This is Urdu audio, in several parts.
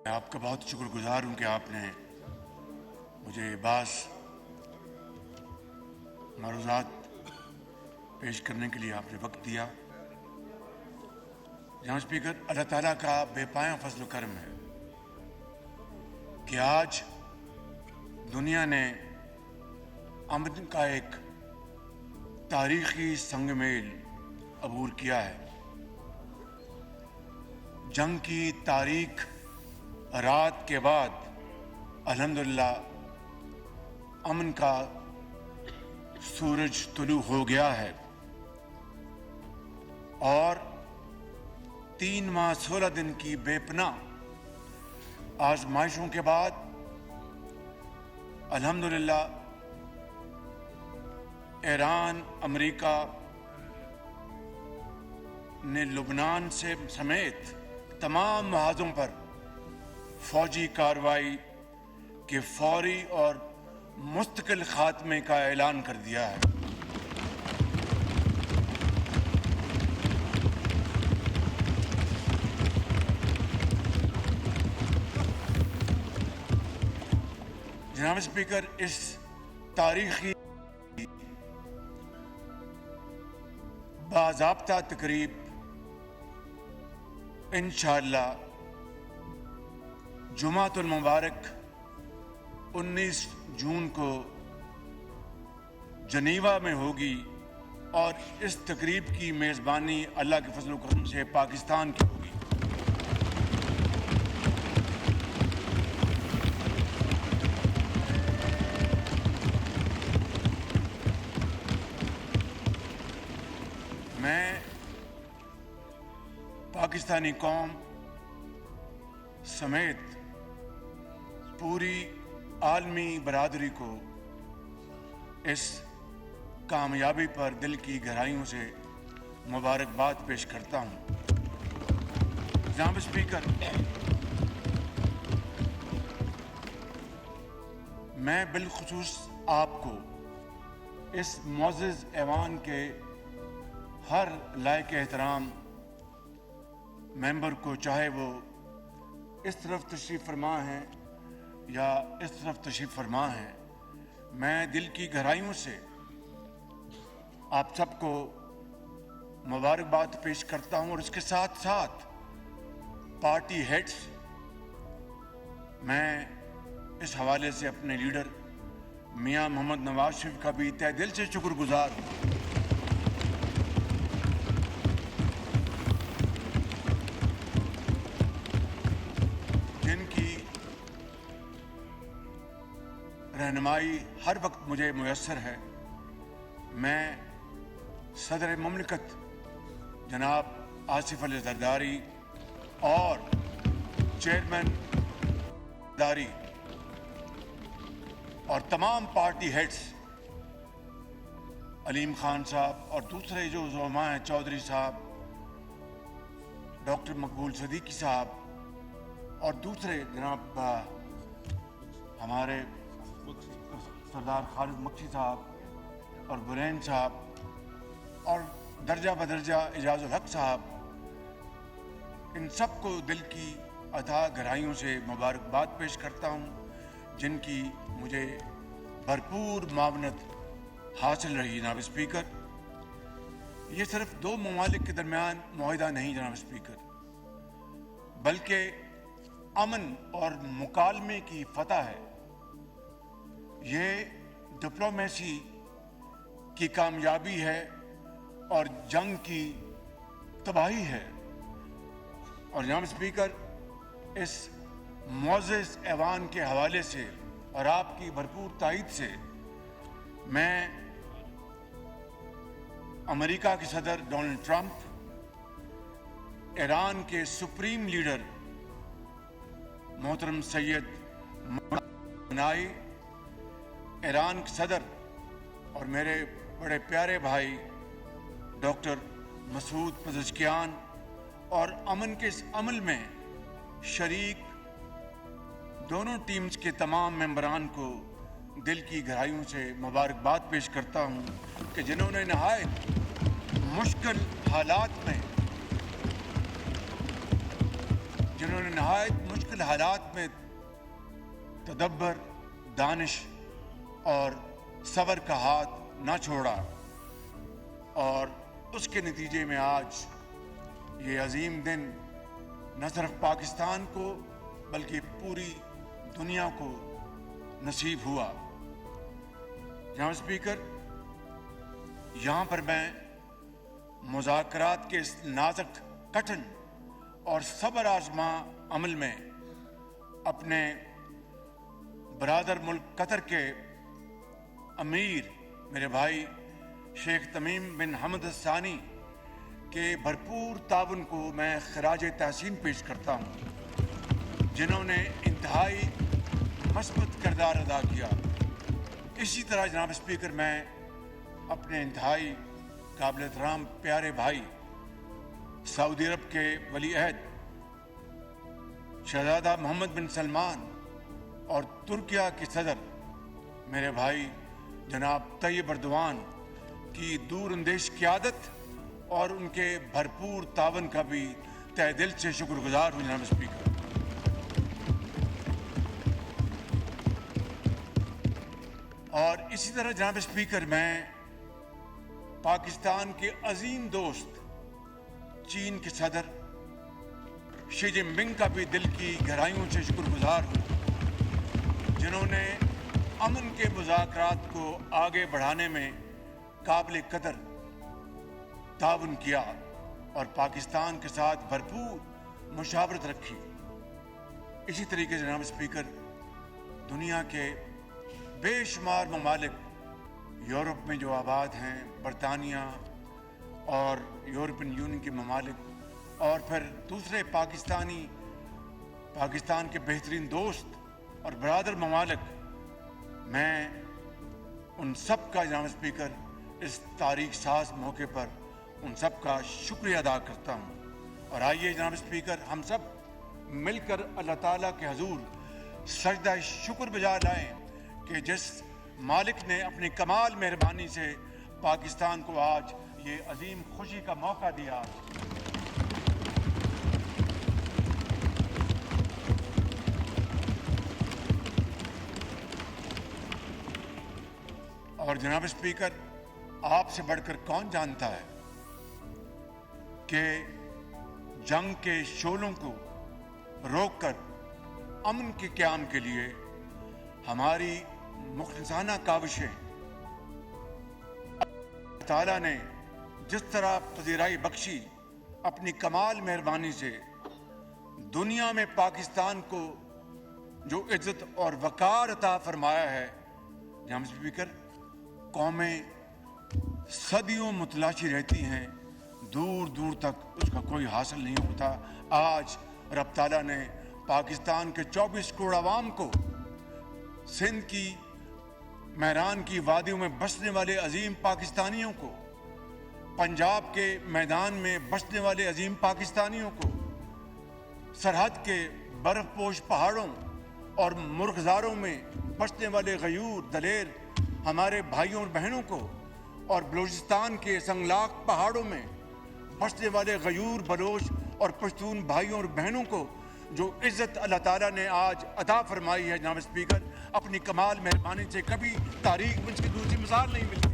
میں آپ کا بہت شکر گزار ہوں کہ آپ نے مجھے بعض معروضات پیش کرنے کے لیے آپ نے وقت دیا۔ جناب اسپیکر، اللہ تعالیٰ کا بے پایاں فضل و کرم ہے کہ آج دنیا نے امن کا ایک تاریخی سنگ میل عبور کیا ہے۔ جنگ کی تاریک رات کے بعد الحمدللہ امن کا سورج طلوع ہو گیا ہے، اور 3 ماہ 16 دن کی بے پناہ آزمائشوں کے بعد الحمدللہ ایران، امریکہ نے لبنان سے سمیت تمام محاذوں پر فوجی کارروائی کے فوری اور مستقل خاتمے کا اعلان کر دیا ہے۔ جناب اسپیکر، اس تاریخی باضابطہ تقریب انشاءاللہ جمعۃ المبارک 19 جون کو جنیوا میں ہوگی، اور اس تقریب کی میزبانی اللہ کے فضل و کرم سے پاکستان کی ہوگی۔ میں پاکستانی قوم سمیت پوری عالمی برادری کو اس کامیابی پر دل کی گہرائیوں سے مبارکباد پیش کرتا ہوں۔ جناب اسپیکر، میں بالخصوص آپ کو اس معزز ایوان کے ہر لائق احترام ممبر کو، چاہے وہ اس طرف تشریف فرما ہیں یا اس طرف تشریف فرما ہیں، میں دل کی گہرائیوں سے آپ سب کو مبارکباد پیش کرتا ہوں، اور اس کے ساتھ ساتھ پارٹی ہیڈز، میں اس حوالے سے اپنے لیڈر میاں محمد نواز شریف کا بھی تہ دل سے شکر گزار ہوں، جن کی رہنمائی ہر وقت مجھے میسر ہے۔ میں صدر مملکت جناب آصف علی زرداری اور چیئرمین زرداری اور تمام پارٹی ہیڈز علیم خان صاحب اور دوسرے جو زعماء ہیں، چودھری صاحب، ڈاکٹر مقبول صدیقی صاحب اور دوسرے جناب ہمارے سردار خالد مکشی صاحب اور برین صاحب اور درجہ بدرجہ اعجاز الحق صاحب، ان سب کو دل کی اتھاہ گہرائیوں سے مبارکباد پیش کرتا ہوں، جن کی مجھے بھرپور معاونت حاصل رہی۔ جناب اسپیکر، یہ صرف 2 ممالک کے درمیان معاہدہ نہیں جناب اسپیکر، بلکہ امن اور مکالمے کی فتح ہے۔ یہ ڈپلومیسی کی کامیابی ہے اور جنگ کی تباہی ہے۔ اور جناب اسپیکر، اس معزز ایوان کے حوالے سے اور آپ کی بھرپور تائید سے میں امریکہ کے صدر ڈونلڈ ٹرمپ، ایران کے سپریم لیڈر محترم سید منائی، ایران کے صدر اور میرے بڑے پیارے بھائی ڈاکٹر مسعود پزشکیان اور امن کے اس عمل میں شریک دونوں ٹیمز کے تمام ممبران کو دل کی گہرائیوں سے مبارکباد پیش کرتا ہوں کہ جنہوں نے نہایت مشکل حالات میں جنہوں نے نہایت مشکل حالات میں تدبر، دانش اور صبر کا ہاتھ نہ چھوڑا، اور اس کے نتیجے میں آج یہ عظیم دن نہ صرف پاکستان کو بلکہ پوری دنیا کو نصیب ہوا۔ جناب اسپیکر، یہاں پر میں مذاکرات کے اس نازک، کٹھن اور صبر آزما عمل میں اپنے برادر ملک قطر کے امیر میرے بھائی شیخ تمیم بن حمد الثانی کے بھرپور تعاون کو میں خراج تحسین پیش کرتا ہوں، جنہوں نے انتہائی مثبت کردار ادا کیا۔ اسی طرح جناب اسپیکر، میں اپنے انتہائی قابل احترام پیارے بھائی سعودی عرب کے ولی عہد شہزادہ محمد بن سلمان اور ترکیہ کے صدر میرے بھائی جناب طیب اردوان کی دور اندیش قیادت اور ان کے بھرپور تعاون کا بھی تہ دل سے شکر گزار ہوں جناب اسپیکر۔ اور اسی طرح جناب اسپیکر، میں پاکستان کے عظیم دوست چین کے صدر شی جن پنگ کا بھی دل کی گہرائیوں سے شکر گزار ہوں، جنہوں نے امن کے مذاکرات کو آگے بڑھانے میں قابل قدر تعاون کیا اور پاکستان کے ساتھ بھرپور مشاورت رکھی۔ اسی طریقے سے جناب اسپیکر، دنیا کے بے شمار ممالک یورپ میں جو آباد ہیں، برطانیہ اور یورپین یونین کے ممالک، اور پھر دوسرے پاکستان کے بہترین دوست اور برادر ممالک، میں ان سب کا جناب اسپیکر اس تاریخ ساز موقع پر ان سب کا شکریہ ادا کرتا ہوں۔ اور آئیے جناب اسپیکر، ہم سب مل کر اللہ تعالیٰ کے حضور سجدہ شکر بجا لائیں کہ جس مالک نے اپنی کمال مہربانی سے پاکستان کو آج یہ عظیم خوشی کا موقع دیا۔ اور جناب اسپیکر، آپ سے بڑھ کر کون جانتا ہے کہ جنگ کے شعلوں کو روک کر امن کے قیام کے لیے ہماری مخلصانہ کاوشیں اللہ تعالیٰ نے جس طرح پذیرائی بخشی، اپنی کمال مہربانی سے دنیا میں پاکستان کو جو عزت اور وقار عطا فرمایا ہے، جناب اسپیکر، قومیں صدیوں متلاشی رہتی ہیں، دور دور تک اس کا کوئی حاصل نہیں ہوتا۔ آج رب تعالیٰ نے پاکستان کے 24 کروڑ عوام کو، سندھ کی میران کی وادیوں میں بسنے والے عظیم پاکستانیوں کو، پنجاب کے میدان میں بسنے والے عظیم پاکستانیوں کو، سرحد کے برف پوش پہاڑوں اور مرغزاروں میں بسنے والے غیور دلیر ہمارے بھائیوں اور بہنوں کو، اور بلوچستان کے سنگلاق پہاڑوں میں بسنے والے غیور بلوچ اور پشتون بھائیوں اور بہنوں کو جو عزت اللہ تعالیٰ نے آج عطا فرمائی ہے، جناب اسپیکر، اپنی کمال مہربانی سے کبھی تاریخ میں اس کی دوسری مثال نہیں ملتی۔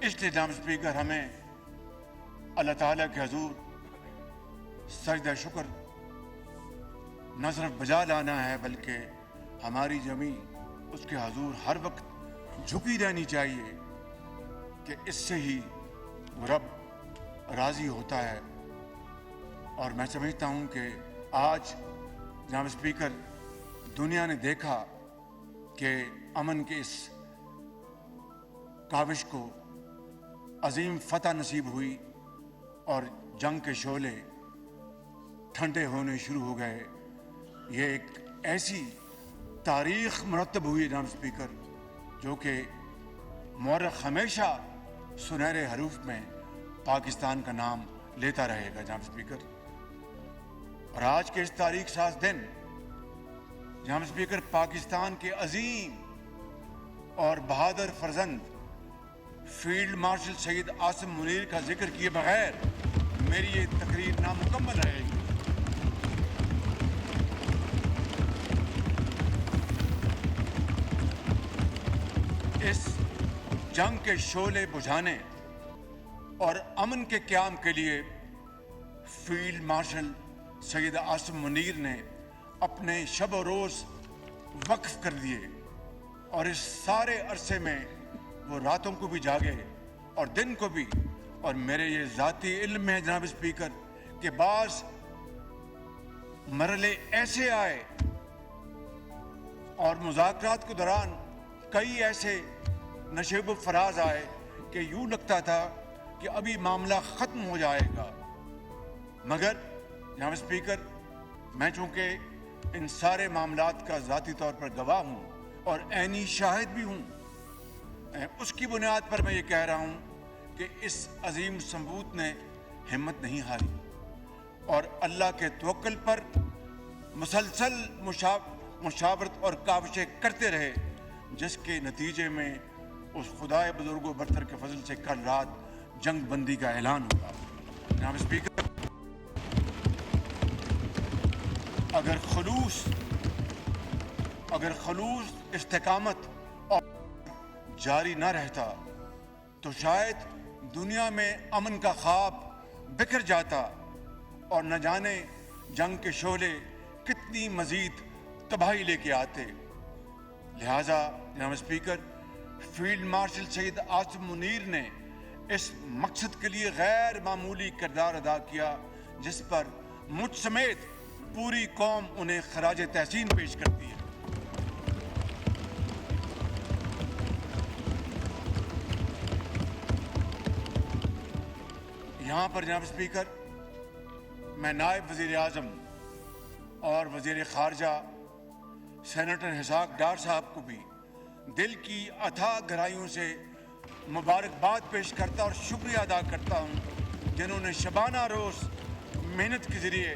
اس لیے جناب اسپیکر، ہمیں اللہ تعالیٰ کے حضور سجدہ شکر نہ صرف بجا لانا ہے، بلکہ ہماری جمی اس کے حضور ہر وقت جھکی رہنی چاہیے کہ اس سے ہی وہ رب راضی ہوتا ہے۔ اور میں سمجھتا ہوں کہ آج جناب اسپیکر، دنیا نے دیکھا کہ امن کے اس کاوش کو عظیم فتح نصیب ہوئی اور جنگ کے شعلے ٹھنڈے ہونے شروع ہو گئے۔ یہ ایک ایسی تاریخ مرتب ہوئی جناب اسپیکر جو کہ مورخ ہمیشہ سنہرے حروف میں پاکستان کا نام لیتا رہے گا جناب اسپیکر۔ اور آج کے اس تاریخ ساز دن جناب اسپیکر، پاکستان کے عظیم اور بہادر فرزند فیلڈ مارشل سید عاصم منیر کا ذکر کیے بغیر میری یہ تقریر نامکمل رہے گی۔ اس جنگ کے شعلے بجھانے اور امن کے قیام کے لیے فیلڈ مارشل سید عاصم منیر نے اپنے شب و روز وقف کر دیے، اور اس سارے عرصے میں وہ راتوں کو بھی جاگے اور دن کو بھی۔ اور میرے یہ ذاتی علم میں ہے جناب اسپیکر کہ بعض مرحلے ایسے آئے اور مذاکرات کے دوران کئی ایسے نشیب و فراز آئے کہ یوں لگتا تھا کہ ابھی معاملہ ختم ہو جائے گا، مگر جناب اسپیکر میں چونکہ ان سارے معاملات کا ذاتی طور پر گواہ ہوں اور عینی شاہد بھی ہوں، اس کی بنیاد پر میں یہ کہہ رہا ہوں کہ اس عظیم ثبوت نے ہمت نہیں ہاری اور اللہ کے توکل پر مسلسل مشاورت اور کاوشیں کرتے رہے، جس کے نتیجے میں اس خدائے بزرگ و برتر کے فضل سے کل رات جنگ بندی کا اعلان ہوا۔ جناب اسپیکر، اگر خلوص استقامت اور جاری نہ رہتا تو شاید دنیا میں امن کا خواب بکھر جاتا اور نہ جانے جنگ کے شعلے کتنی مزید تباہی لے کے آتے۔ لہٰذا جناب speaker, field marshal Syed Asim Munir نے اس مقصد کے لیے غیر معمولی کردار ادا کیا، جس پر مجھ سمیت پوری قوم انہیں خراج تحسین پیش کرتی ہے۔ یہاں پر جناب اسپیکر میں نائب وزیر اعظم اور وزیر خارجہ سینیٹر اسحاق ڈار صاحب کو بھی دل کی اتھاہ گہرائیوں سے مبارکباد پیش کرتا اور شکریہ ادا کرتا ہوں، جنہوں نے شبانہ روز محنت کے ذریعے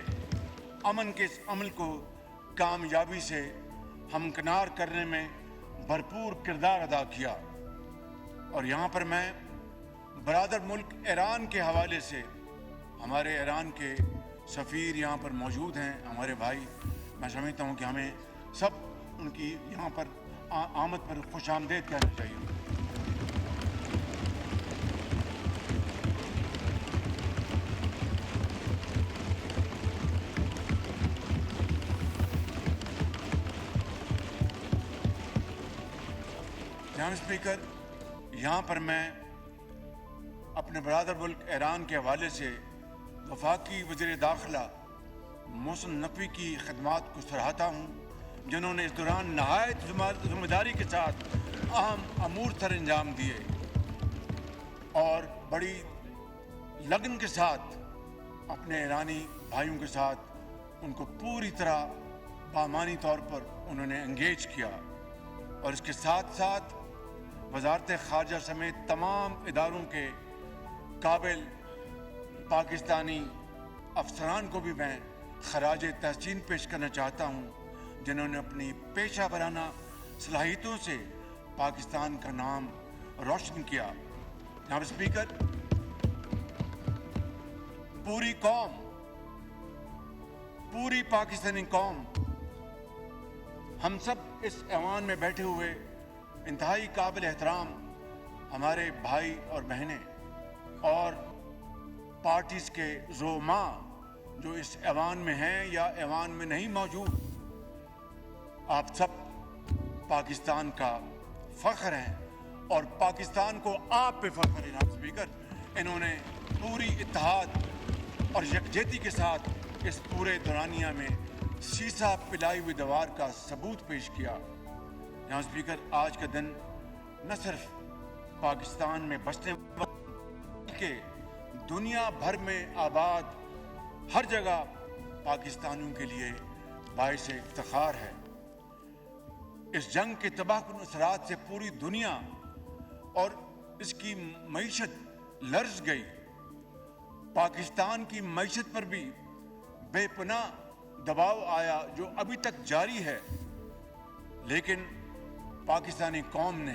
امن کے اس عمل کو کامیابی سے ہمکنار کرنے میں بھرپور کردار ادا کیا۔ اور یہاں پر میں برادر ملک ایران کے حوالے سے، ہمارے ایران کے سفیر یہاں پر موجود ہیں، ہمارے بھائی، میں سمجھتا ہوں کہ ہمیں سب ان کی یہاں پر آمد پر خوش آمدید کہنا چاہیے۔ جناب اسپیکر، یہاں پر میں اپنے برادر ملک ایران کے حوالے سے وفاقی وزیر داخلہ محسن نقوی کی خدمات کو سراہتا ہوں، جنہوں نے اس دوران نہایت ذمہ داری کے ساتھ اہم امور سر انجام دیے اور بڑی لگن کے ساتھ اپنے ایرانی بھائیوں کے ساتھ ان کو پوری طرح بامانی طور پر انہوں نے انگیج کیا، اور اس کے ساتھ ساتھ وزارت خارجہ سمیت تمام اداروں کے قابل پاکستانی افسران کو بھی میں خراج تحسین پیش کرنا چاہتا ہوں، جنہوں نے اپنی پیشہ ورانہ صلاحیتوں سے پاکستان کا نام روشن کیا۔ جناب اسپیکر، پوری قوم، پوری پاکستانی قوم، ہم سب اس ایوان میں بیٹھے ہوئے انتہائی قابل احترام ہمارے بھائی اور بہنیں اور پارٹیز کے زعماء جو اس ایوان میں ہیں یا ایوان میں نہیں موجود، آپ سب پاکستان کا فخر ہیں اور پاکستان کو آپ پہ فخر ہے۔ جناب اسپیکر، انہوں نے پوری اتحاد اور یکجہتی کے ساتھ اس پورے دورانیہ میں سیسا پلائی ہوئی دیوار کا ثبوت پیش کیا۔ جناب اسپیکر، آج کا دن نہ صرف پاکستان میں بسنے بلکہ دنیا بھر میں آباد ہر جگہ پاکستانیوں کے لیے باعث افتخار ہے۔ اس جنگ کے تباہ کن اثرات سے پوری دنیا اور اس کی معیشت لرز گئی۔ پاکستان کی معیشت پر بھی بے پناہ دباؤ آیا جو ابھی تک جاری ہے، لیکن پاکستانی قوم نے